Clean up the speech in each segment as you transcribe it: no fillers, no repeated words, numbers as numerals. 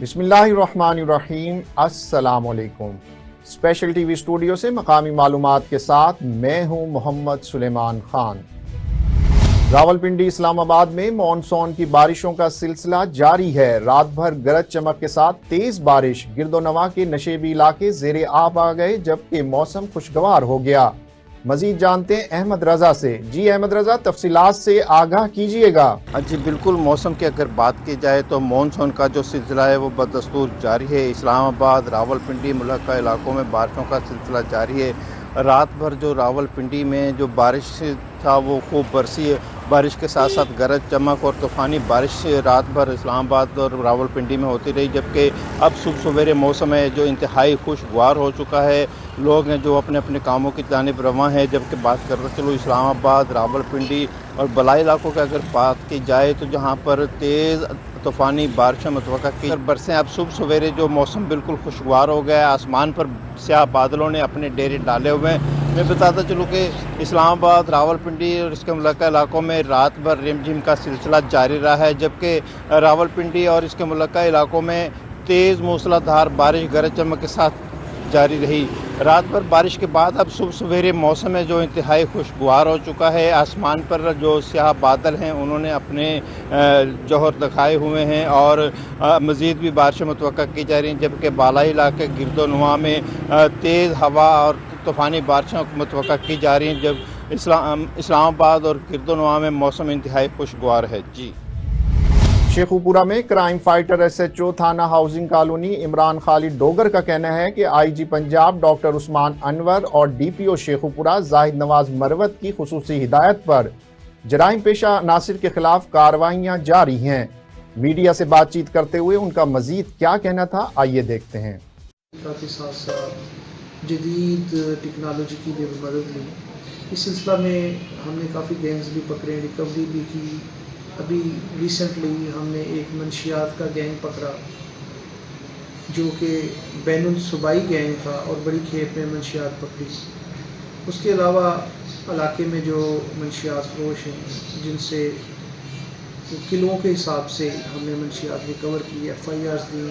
बिस्मिल्लाहिर्रहमानिर्रहीम। अस्सलाम वालेकुम। स्पेशल टीवी स्टूडियो से मकामी मालूमात के साथ मैं हूं मोहम्मद सुलेमान खान। रावलपिंडी इस्लामाबाद में मॉनसून की बारिशों का सिलसिला जारी है। रात भर गरज चमक के साथ तेज बारिश, गिरदोनवा के नशेबी इलाके ज़ेरे आब आ गए, जबकि मौसम खुशगवार हो गया। मजीद जानते हैं अहमद रजा से। जी अहमद रजा, तफसीलात से आगाह कीजिएगा। जी बिल्कुल, मौसम की अगर बात की जाए तो मानसून का जो सिलसिला है वो बदस्तूर जारी है। इस्लामाबाद, रावलपिंडी, मुल्का इलाकों में बारिशों का सिलसिला जारी है। रात भर जो रावलपिंडी में जो बारिश था वो खूब बरसी है। बारिश के साथ साथ गरज चमक और तूफ़ानी बारिश रात भर इस्लामाबाद और रावलपिंडी में होती रही, जबकि अब सुबह सवेरे मौसम है जो इंतहाई खुशगवार हो चुका है। लोग हैं जो अपने अपने कामों की जानिब रवां हैं। जबकि बात करते चलो इस्लामाबाद, रावलपिंडी और बलाई इलाकों की अगर बात की जाए तो जहाँ पर तेज़ तूफ़ानी बारिशें मुतवक्का की बरसें, अब सुबह सवेरे जो मौसम बिल्कुल खुशगवार हो गया है। आसमान पर स्याह बादलों ने अपने डेरे डाले हुए हैं। मैं बताता चलूँ कि इस्लामाबाद, रावलपिंडी और इसके मुल्का इलाकों में रात भर रिमझिम का सिलसिला जारी रहा है, जबकि रावलपिंडी और इसके मुल्का इलाकों में तेज़ मूसलाधार बारिश गरज चमक के साथ जारी रही। रात भर बारिश के बाद अब सुबह सवेरे मौसम है जो इंतहाई खुशगवार हो चुका है। आसमान पर जो स्याह बादल हैं उन्होंने अपने जौहर दिखाए हुए हैं और मज़ीद भी बारिशें मुतवक्का की जा रही हैं, जबकि बालाई इलाके गिरदोनवा में तेज़ हवा और तूफ़ानी बारिशों मुतवक्का की जा रही हैं। जब इस्लामाबाद और गिरदोनवा में मौसम इंतहाई खुशगवार है। जी शेखुपुरा में क्राइम फाइटर SHO थाना हाउसिंग कॉलोनी इमरान खालिद डोगर का कहना है कि IG पंजाब डॉक्टर उस्मान अनवर और DPO शेखुपुरा जाहिद नवाज मरवत की खुसूसी हिदायत पर जराइम पेशा नासिर के खिलाफ कार्रवाइयां जारी हैं। मीडिया से बातचीत करते हुए उनका मजीद क्या कहना था, आइए देखते हैं। काफ़ी साथ जदीद टेक्नोलॉजी की भी मदद ली। इस सिलसिला में हमने काफ़ी गैंग्स भी पकड़े, रिकवरी भी की। अभी रिसेंटली हमने एक मंशियात का गैंग पकड़ा जो कि बैनुल सूबाई गैंग था और बड़ी खेप में मंशियात पकड़ी। उसके अलावा इलाके में जो मंशियात फरोश हैं जिनसे किलों के हिसाब से हमने मंशियात रिकवर की, FIRs दी,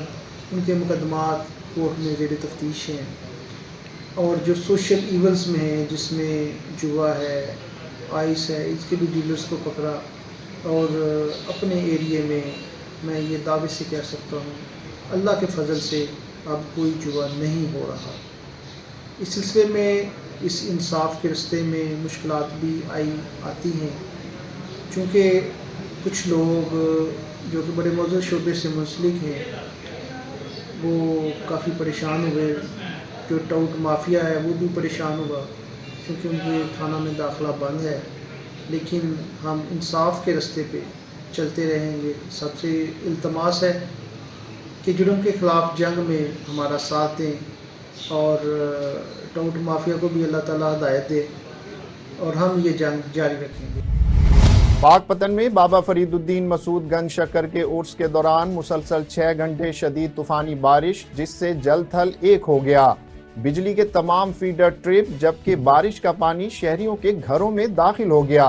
उनके मुकदमात कोर्ट में ज़ेर तफ्तीश हैं। और जो सोशल इवेंट्स में हैं जिसमें जुआ है, आइस है, इसके भी डीलर्स को पकड़ा। और अपने एरिए में मैं ये दावे से कह सकता हूँ अल्लाह के फजल से अब कोई जुआ नहीं हो रहा। इस सिलसिले में इस इंसाफ के रास्ते में मुश्किलात भी आती हैं, चूँकि कुछ लोग जो कि बड़े मौजूद शोबे से मुंसलिक हैं वो काफ़ी परेशान हुए। जो टाउट माफिया है वो भी परेशान हुआ क्योंकि उनके थाना में दाखिला बंद है। लेकिन हम इंसाफ के रास्ते पे चलते रहेंगे। सबसे इल्तमास है कि जुर्म के ख़िलाफ़ जंग में हमारा साथ दें और टाउट माफिया को भी अल्लाह ताला हिदायत दे और हम ये जंग जारी रखेंगे। पाकपतन में बाबा फरीदुद्दीन मसूद गंज शक्कर के उर्स के दौरान मुसलसल 6 घंटे शदीद तूफानी बारिश, जिससे जल थल एक हो गया। बिजली के तमाम फीडर ट्रिप, जबकि बारिश का पानी शहरियों के घरों में दाखिल हो गया।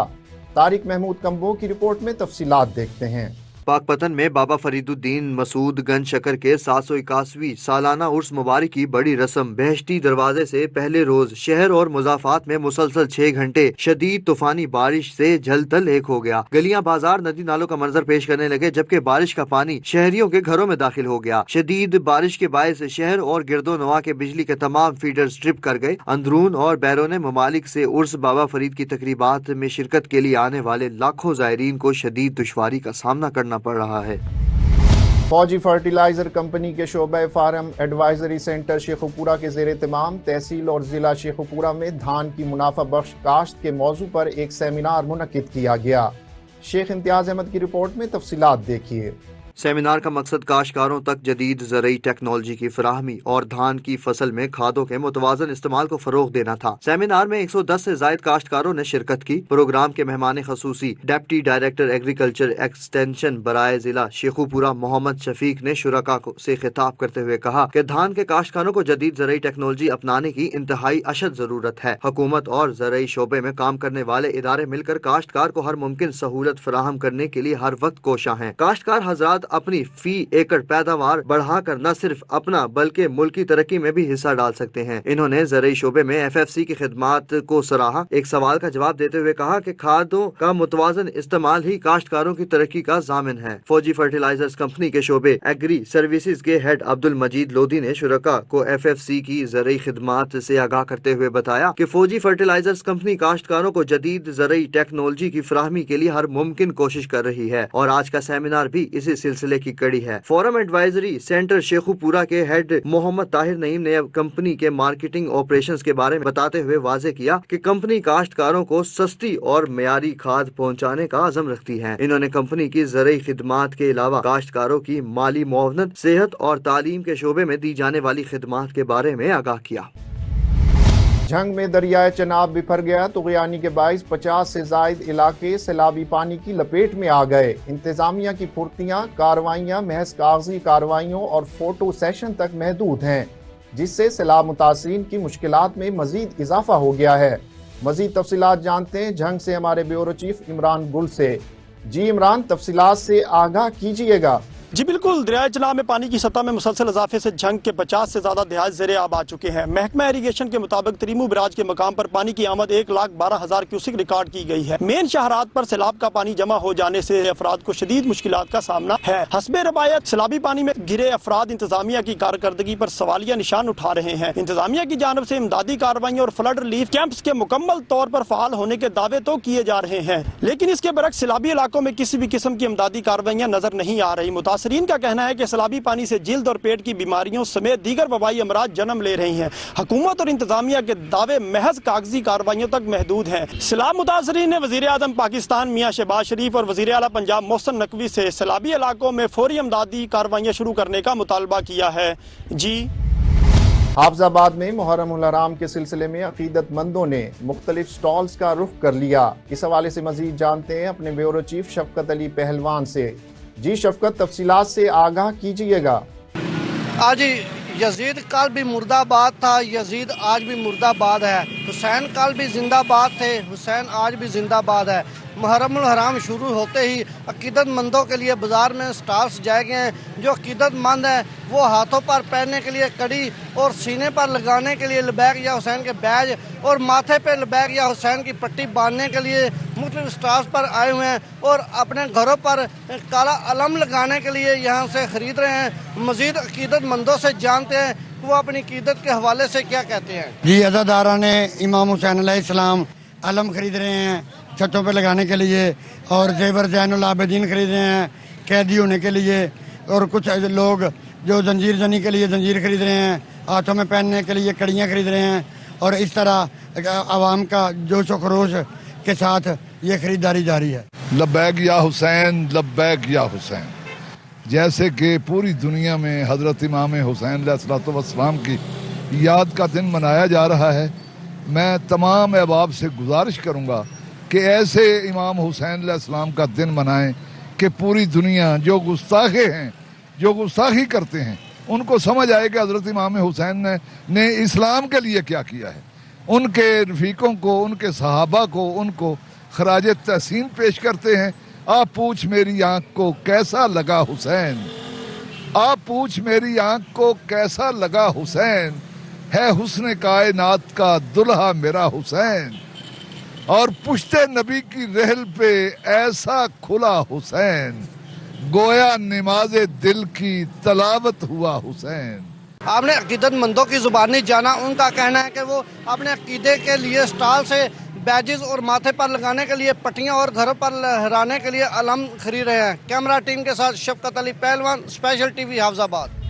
तारिक महमूद कंबो की रिपोर्ट में तफसीलात देखते हैं। पाकपतन में बाबा फरीदुद्दीन मसूद गंज शक्कर के 781वीं सालाना उर्स मुबारक की बड़ी रस्म बहश्ती दरवाजे से पहले रोज शहर और मुजाफात में मुसलसल 6 घंटे शदीद तूफानी बारिश से झलतल एक हो गया। गलियां, बाजार, नदी नालों का मंजर पेश करने लगे, जबकि बारिश का पानी शहरियों के घरों में दाखिल हो गया। शदीद बारिश के बायस शहर और गिरदो नवा के बिजली के तमाम फीडर स्ट्रिप कर गए। अंदरून और बैरून ममालिक से उर्स बाबा फरीद की तकरीबात में शिरकत के लिए आने वाले लाखों ज़ायरीन को शदीद दुश्वारी का सामना करना पड़ रहा है। फौजी फर्टिलाइजर कंपनी के शोबे फार्म एडवाइजरी सेंटर शेखुपुरा के ज़ेर तमाम तहसील और ज़िला शेखुपुरा में धान की मुनाफा बख्श काश्त के मौजू पर एक सेमिनार मुनक्किद किया गया। शेख इम्तियाज अहमद की रिपोर्ट में तफसीलात देखिए। सेमिनार का मकसद काश्तकारों तक जदीद ज़रई टेक्नोलॉजी की फराहमी और धान की फसल में खादों के मुतवाज़न इस्तेमाल को फरोग देना था। सेमिनार में 110 से ज़ायद काश्तकारों ने शिरकत की। प्रोग्राम के मेहमान खसूसी डिप्टी डायरेक्टर एग्रीकल्चर एक्सटेंशन बराए जिला शेखुपुरा मोहम्मद शफीक ने शुरका से खिताब करते हुए कहा कि धान के काश्तकारों को जदीद ज़रई टेक्नोलॉजी अपनाने की इंतहाई अशद ज़रूरत है। हुकूमत और ज़रई शोबे में काम करने वाले इदारे मिलकर काश्तकार को हर मुमकिन सहूलत फराहम करने के लिए हर वक्त कोशां हैं। काश्तकार हजरात साथ अपनी फी एकड़ पैदावार बढ़ाकर न सिर्फ अपना बल्कि मुल्क की तरक्की में भी हिस्सा डाल सकते हैं। इन्होंने ज़राई शोबे में FFC की खिदमात को सराहा। एक सवाल का जवाब देते हुए कहा कि खादों का मुतवाजन इस्तेमाल ही काश्तकारों की तरक्की का ज़ामिन है। फौजी फर्टिलाइजर्स कंपनी के शोबे एग्री सर्विसेज के हेड अब्दुल मजीद लोधी ने शुरका को FFC की ज़राई खिदमात से आगाह करते हुए बताया कि फौजी फर्टिलाइजर्स कंपनी काश्तकारों को जदीद ज़राई टेक्नोलॉजी की फराहमी के लिए हर मुमकिन कोशिश कर रही है और आज का सेमिनार भी इसी सिलसिले की कड़ी है। फोरम एडवाइजरी सेंटर शेखुपुरा के हेड मोहम्मद ताहिर नईम ने कंपनी के मार्केटिंग ऑपरेशंस के बारे में बताते हुए वाजे किया कि कंपनी काश्तकारों को सस्ती और मयारी खाद पहुंचाने का अज़म रखती है। इन्होंने कंपनी की ज़राई खिदमात के अलावा काश्तकारों की माली मुआवनत, सेहत और तालीम के शोबे में दी जाने वाली खिदमात के बारे में आगाह किया। जंग में दरियाए चनाब बिफर गया तो ग़ियानी के बाइस 50 से ज़ायद इलाके सैलाबी पानी की लपेट में आ गए। इंतज़ामिया की फुर्तियाँ, कार्रवाइयाँ महज कागजी कार्रवाइयों और फोटो सेशन तक महदूद हैं, जिससे सैलाब मुतासरीन की मुश्किलात में मज़ीद इजाफा हो गया है। मज़ीद तफसीलात जानते हैं जंग से हमारे ब्यूरो चीफ इमरान गुल से। जी इमरान, तफसीलात से आगाह कीजिएगा। जी बिल्कुल, दरियाए चनाब में पानी की सतह में मुसलसल इजाफे से जंग के 50 से ज्यादा देहात ज़ेरे आब आ चुके हैं। महकमा इरीगेशन के मुताबिक तरीमू बराज के मकाम पर पानी की आमद 1,12,000 क्यूसिक रिकॉर्ड की गई है। मेन शहरात पर सैलाब का पानी जमा हो जाने से अफराद को शदीद मुश्किलात का सामना है। हस्बे रवायत सैलाबी पानी में घिरे अफराद इंतजामिया की कारकर्दगी पर सवालिया निशान उठा रहे हैं। इंतजामिया की जानब से इमदादी कार्रवाई और फ्लड रिलीफ कैंप्स के मुकम्मल तौर पर फ़ाल होने के दावे तो किए जा रहे हैं, लेकिन इसके बरक्स सैलाबी इलाकों में किसी भी किस्म की इमदादी कार्रवाइयाँ नजर नहीं आ रही। मुतासरीन का कहना है कि सैलाबी पानी से जिल्द और पेट की बीमारियों समेत दीगर वबाई अमराज जन्म ले रही हैं। हुकूमत और इंतजामिया के दावे महज कागजी कार्रवाइयों तक महदूद हैं। सैलाब मुतासरीन ने वज़ीर आज़म पाकिस्तान मियां शहबाज शरीफ और वज़ीर आला पंजाब मोहसिन नकवी से सैलाबी इलाकों में फौरी इमदादी कार्रवाइयाँ शुरू करने का मुतालबा किया है। जी हाफिजाबाद में मुहर्रम उल हराम के सिलसिले में अकीदतमंदों ने मुख्तलिफ स्टॉल्स का रुख कर लिया। इस हवाले से मजीद जानते हैं अपने ब्यूरो चीफ शफकत अली पहलवान से। जी शफकत, तफसीलात से आगाह कीजिएगा। आज यजीद कल भी मुर्दाबाद था, यजीद आज भी मुर्दाबाद है। हुसैन कल भी जिंदाबाद थे, हुसैन आज भी जिंदाबाद है। मुहर्रम उल हराम शुरू होते ही अकीदतमंदों के लिए बाज़ार में स्टॉल सजाए गए हैं। जो अकीदतमंद हैं वो हाथों पर पहनने के लिए कड़ी और सीने पर लगाने के लिए लबैक या हुसैन के बैज और माथे पर लबैक या हुसैन की पट्टी बांधने के लिए मुख्तलिफ स्टॉल्स पर आए हुए हैं और अपने घरों पर काला अलम लगाने के लिए यहाँ से ख़रीद रहे हैं। मज़ीद अकीदतमंदों से जानते हैं कि वो अपनी अकीदत के हवाले से क्या कहते हैं। जी, अज़ादारा ने इमाम हुसैन अलैहिस्सलाम अलम खरीद रहे हैं छतों पे लगाने के लिए और ज़ेवर ज़ैनुल आबिदीन खरीद रहे हैं कैदी होने के लिए, और कुछ लोग जो जंजीर जनी के लिए जंजीर खरीद रहे हैं, हाथों में पहनने के लिए कड़ियाँ खरीद रहे हैं। और इस तरह आवाम का जोश व खरोश के साथ ये खरीदारी जारी है। लब्बैक या हुसैन, लब्बैक या हुसैन, जैसे कि पूरी दुनिया में हज़रत इमाम हुसैन अलैहिस्सलाम की याद का दिन मनाया जा रहा है, मैं तमाम अहबाब से गुजारिश करूँगा कि ऐसे इमाम हुसैन अलैहिस्सलाम का दिन मनाएं कि पूरी दुनिया जो गुस्ताखे हैं, जो गुस्ताखी करते हैं, उनको समझ आए कि हज़रत इमाम हुसैन ने इस्लाम के लिए क्या किया है। उनके रफ़ीकों को, उनके सहाबा को, उनको खराज तहसीन पेश करते हैं। आप पूछ मेरी आँख को कैसा लगा हुसैन, आप पूछ मेरी आँख को कैसा लगा हुसैन, है हुस्न कायनात का दुल्हा मेरा हुसैन, और पुश्ते नबी की रहल पे ऐसा खुला हुसैन, गोया नमाज़े दिल की तलावत हुआ हुसैन। आपने अकीदतमंदों की ज़ुबानी जाना, उनका कहना है कि वो अपने अकीदे के लिए स्टॉल से बैजेस और माथे पर लगाने के लिए पट्टियाँ और घरों पर लहराने के लिए अलम खरीद रहे हैं। कैमरा टीम के साथ शफकत अली पहलवान, स्पेशल टीवी हाफिजाबाद।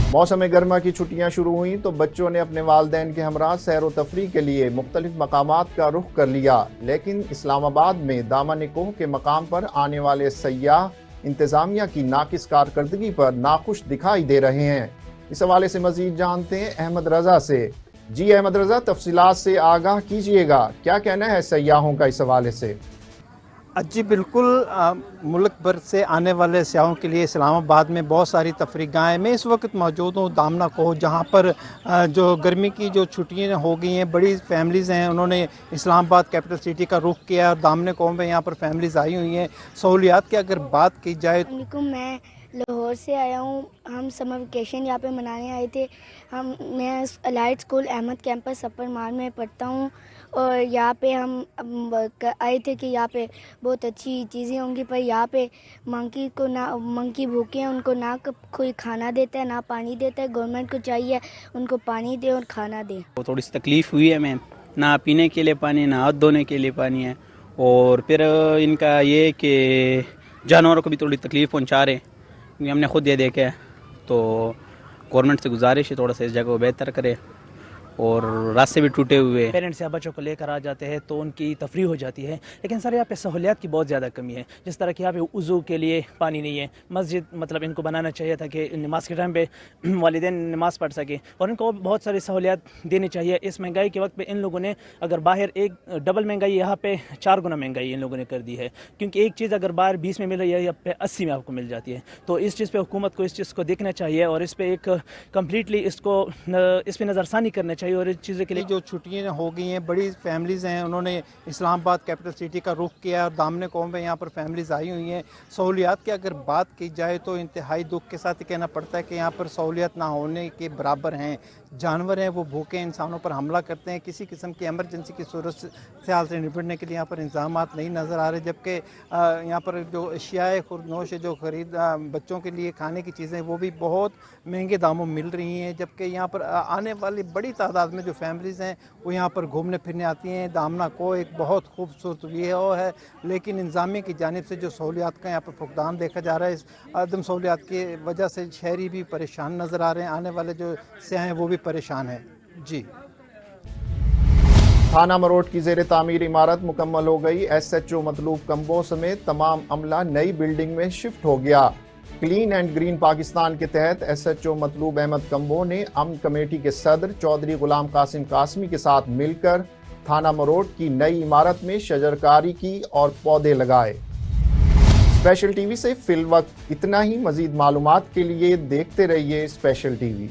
मौसम गर्मा की छुट्टियां शुरू हुई तो बच्चों ने अपने वालिदैन के हमरा सैर व तफरीह के लिए मुख्तलिफ मकामात का रुख कर लिया, लेकिन इस्लामाबाद में दामन कोह के मकाम पर आने वाले सयाह इंतज़ामिया की नाकिस कारकर्दगी पर नाखुश दिखाई दे रहे हैं। इस हवाले से मजीद जानते हैं अहमद रजा से। जी अहमद रजा, तफसीलात से आगाह कीजिएगा, क्या कहना है सयाहों का इस हवाले से। جی بالکل ملک بھر سے آنے والے سیاحوں کے لیے اسلام آباد میں بہت ساری تفریح گاہیں ہیں. میں اس وقت موجود ہوں دامنا کوہ, جہاں پر جو گرمی کی جو چھٹیاں ہو گئی ہیں, بڑی فیملیز ہیں, انہوں نے اسلام آباد کیپٹل سٹی کا رخ کیا اور دامنے کوہ میں یہاں پر فیملیز آئی ہوئی ہیں. سہولیات کی اگر بات کی جائے, میں لاہور سے آیا ہوں. ہم سمر ویکیشن یہاں پہ منانے آئے تھے. میں الائٹ اسکول احمد کیمپس اپر مان میں پڑھتا ہوں, اور یہاں پہ ہم آئے تھے کہ یہاں پہ بہت اچھی چیزیں ہوں گی, پر یہاں پہ منکی بھوکے ہیں, ان کو نہ کوئی کھانا دیتا ہے نہ پانی دیتا ہے. گورنمنٹ کو چاہیے ان کو پانی دے اور کھانا دے. تھوڑی سی تکلیف ہوئی ہے, میں نہ پینے کے لیے پانی, نہ ہاتھ دھونے کے لیے پانی ہے, اور پھر ان کا یہ کہ جانوروں کو بھی تھوڑی تکلیف پہنچا رہے ہیں, کیونکہ ہم نے خود یہ دیکھا ہے. تو گورنمنٹ سے گزارش ہے تھوڑا سا اس جگہ کو بہتر کرے, اور راستے بھی ٹوٹے ہوئے. پیرنٹس یا بچوں کو لے کر آ جاتے ہیں تو ان کی تفریح ہو جاتی ہے, لیکن سر یہاں پہ سہولیات کی بہت زیادہ کمی ہے. جس طرح کہ یہاں پہ وضو کے لیے پانی نہیں ہے. مسجد مطلب ان کو بنانا چاہیے تھا کہ نماز کے ٹائم پہ والدین نماز پڑھ سکیں, اور ان کو بہت ساری سہولیات دینی چاہیے. اس مہنگائی کے وقت پہ ان لوگوں نے اگر باہر ایک ڈبل مہنگائی, یہاں پہ 4 گنا مہنگائی ان لوگوں نے کر دی ہے, کیونکہ ایک چیز اگر باہر 20 میں مل رہی ہے, یہاں پہ 80 میں آپ کو مل جاتی ہے. تو اس چیز پہ حکومت کو اس چیز کو دیکھنا چاہیے, اور اس پہ ایک کمپلیٹلی اس پہ نظر ثانی کرنا چاہیے. اور اس چیزیں کے لیے جو چھٹیاں ہو گئی ہیں, بڑی فیملیز ہیں, انہوں نے اسلام آباد کیپٹل سٹی کا رخ کیا اور دامنے کوہ میں یہاں پر فیملیز آئی ہوئی ہیں. سہولیات کی اگر بات کی جائے تو انتہائی دکھ کے ساتھ کہنا پڑتا ہے کہ یہاں پر سہولیات نہ ہونے کے برابر ہیں. جانور ہیں وہ بھوکے انسانوں پر حملہ کرتے ہیں. کسی قسم کی ایمرجنسی کی صورت خیال سے نپٹنے کے لیے یہاں پر انتظامات نہیں نظر آ رہے, جبکہ یہاں پر جو اشیاء خوردنوش جو خرید بچوں کے لیے کھانے کی چیزیں وہ بھی بہت مہنگے داموں مل رہی ہیں. جبکہ یہاں پر آنے والی بڑی تعداد میں جو فیملیز ہیں وہ یہاں پر گھومنے پھرنے آتی ہیں. دامنا کو ایک بہت خوبصورت ویو ہے, لیکن انتظامیہ کی جانب سے جو سہولیات کا یہاں پر فقدان دیکھا جا رہا ہے. اس عدم سہولیات کی وجہ سے شہری بھی پریشان نظر آ رہے ہیں, آنے والے جو سیاح ہیں وہ بھی پریشان ہیں. جی تھانہ مروٹ کی زیر تعمیر عمارت مکمل ہو گئی. ایس ایچ او مطلوب کمبو سمیت تمام عملہ نئی بلڈنگ میں شفٹ ہو گیا. کلین اینڈ گرین پاکستان کے تحت ایس ایچ او مطلوب احمد کمبو نے امن کمیٹی کے صدر چودھری غلام قاسم قاسمی کے ساتھ مل کر تھانہ مروٹ کی نئی عمارت میں شجرکاری کی اور پودے لگائے. اسپیشل ٹی وی سے فی الوقت اتنا ہی. مزید معلومات کے لیے دیکھتے رہیے اسپیشل ٹی وی.